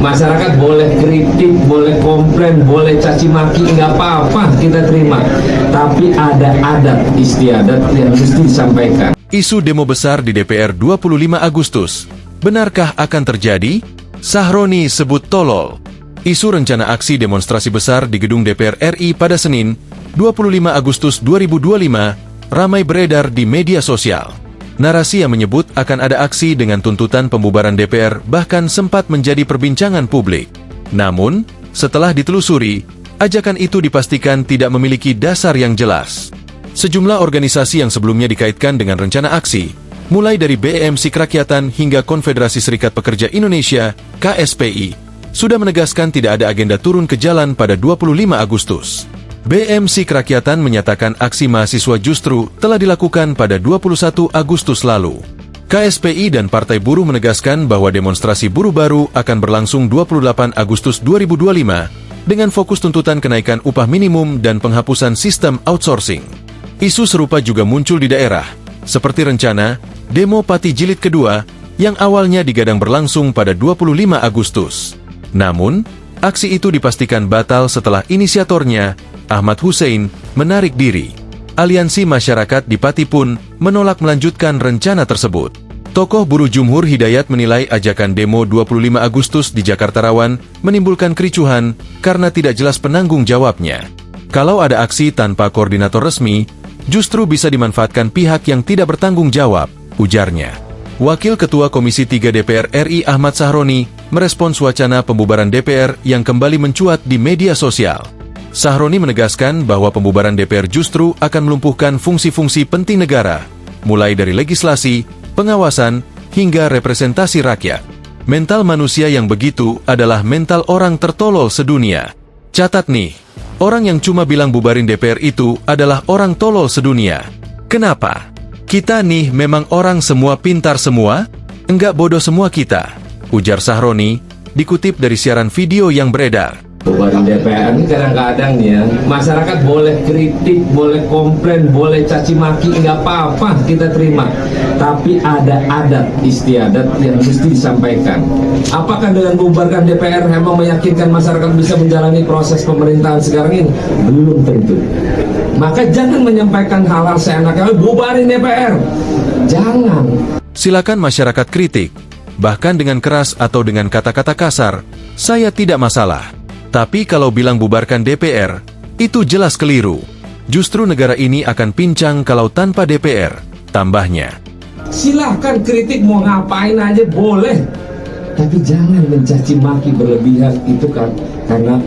Masyarakat boleh kritik, boleh komplain, boleh caci maki, nggak apa-apa kita terima. Tapi ada adat istiadat yang mesti disampaikan. Isu demo besar di DPR 25 Agustus. Benarkah akan terjadi? Sahroni sebut tolol. Isu rencana aksi demonstrasi besar di gedung DPR RI pada Senin, 25 Agustus 2025, ramai beredar di media sosial. Narasi yang menyebut akan ada aksi dengan tuntutan pembubaran DPR bahkan sempat menjadi perbincangan publik. Namun, setelah ditelusuri, ajakan itu dipastikan tidak memiliki dasar yang jelas. Sejumlah organisasi yang sebelumnya dikaitkan dengan rencana aksi, mulai dari BEMC Kerakyatan hingga Konfederasi Serikat Pekerja Indonesia, KSPI, sudah menegaskan tidak ada agenda turun ke jalan pada 25 Agustus. BEMC Kerakyatan menyatakan aksi mahasiswa justru telah dilakukan pada 21 Agustus lalu. KSPI dan Partai Buruh menegaskan bahwa demonstrasi buruh baru akan berlangsung 28 Agustus 2025 dengan fokus tuntutan kenaikan upah minimum dan penghapusan sistem outsourcing. Isu serupa juga muncul di daerah, seperti rencana demo Pati Jilid kedua yang awalnya digadang berlangsung pada 25 Agustus. Namun, aksi itu dipastikan batal setelah inisiatornya, Ahmad Hussein, menarik diri. Aliansi Masyarakat di Pati pun menolak melanjutkan rencana tersebut. Tokoh buruh Jumhur Hidayat menilai ajakan demo 25 Agustus di Jakarta rawan menimbulkan kericuhan karena tidak jelas penanggung jawabnya. Kalau ada aksi tanpa koordinator resmi, justru bisa dimanfaatkan pihak yang tidak bertanggung jawab, ujarnya. Wakil Ketua Komisi 3 DPR RI Ahmad Sahroni merespons wacana pembubaran DPR yang kembali mencuat di media sosial. Sahroni menegaskan bahwa pembubaran DPR justru akan melumpuhkan fungsi-fungsi penting negara, mulai dari legislasi, pengawasan, hingga representasi rakyat. Mental manusia yang begitu adalah mental orang tertolol sedunia. Catat nih, orang yang cuma bilang bubarin DPR itu adalah orang tolol sedunia. Kenapa? Kita nih memang orang semua pintar semua? Enggak bodoh semua kita, ujar Sahroni, dikutip dari siaran video yang beredar. Bubarin DPR ini kadang-kadang ya, masyarakat boleh kritik, boleh komplain, boleh caci maki, nggak apa-apa kita terima. Tapi ada adat istiadat yang mesti disampaikan. Apakah dengan bubarkan DPR memang meyakinkan masyarakat bisa menjalani proses pemerintahan sekarang ini? Belum tentu. Maka jangan menyampaikan hal-hal seenaknya, bubarin DPR. Jangan. Silakan masyarakat kritik, bahkan dengan keras atau dengan kata-kata kasar, saya tidak masalah. Tapi kalau bilang bubarkan DPR, itu jelas keliru. Justru negara ini akan pincang kalau tanpa DPR, tambahnya. Silahkan kritik mau ngapain aja boleh. Tapi jangan mencaci maki berlebihan, itu kan karena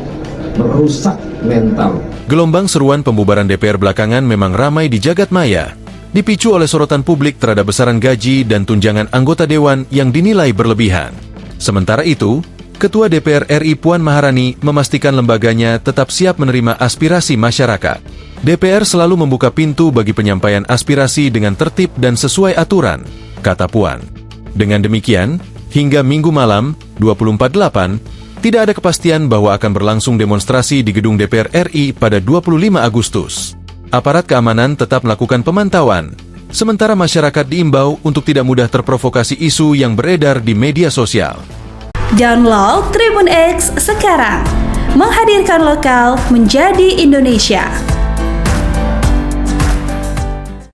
merusak mental. Gelombang seruan pembubaran DPR belakangan memang ramai di jagat maya, dipicu oleh sorotan publik terhadap besaran gaji dan tunjangan anggota dewan yang dinilai berlebihan. Sementara itu, Ketua DPR RI Puan Maharani memastikan lembaganya tetap siap menerima aspirasi masyarakat. DPR selalu membuka pintu bagi penyampaian aspirasi dengan tertib dan sesuai aturan, kata Puan. Dengan demikian, hingga Minggu malam, 24/8, tidak ada kepastian bahwa akan berlangsung demonstrasi di gedung DPR RI pada 25 Agustus. Aparat keamanan tetap melakukan pemantauan, sementara masyarakat diimbau untuk tidak mudah terprovokasi isu yang beredar di media sosial. Download Tribun X sekarang, menghadirkan lokal menjadi Indonesia.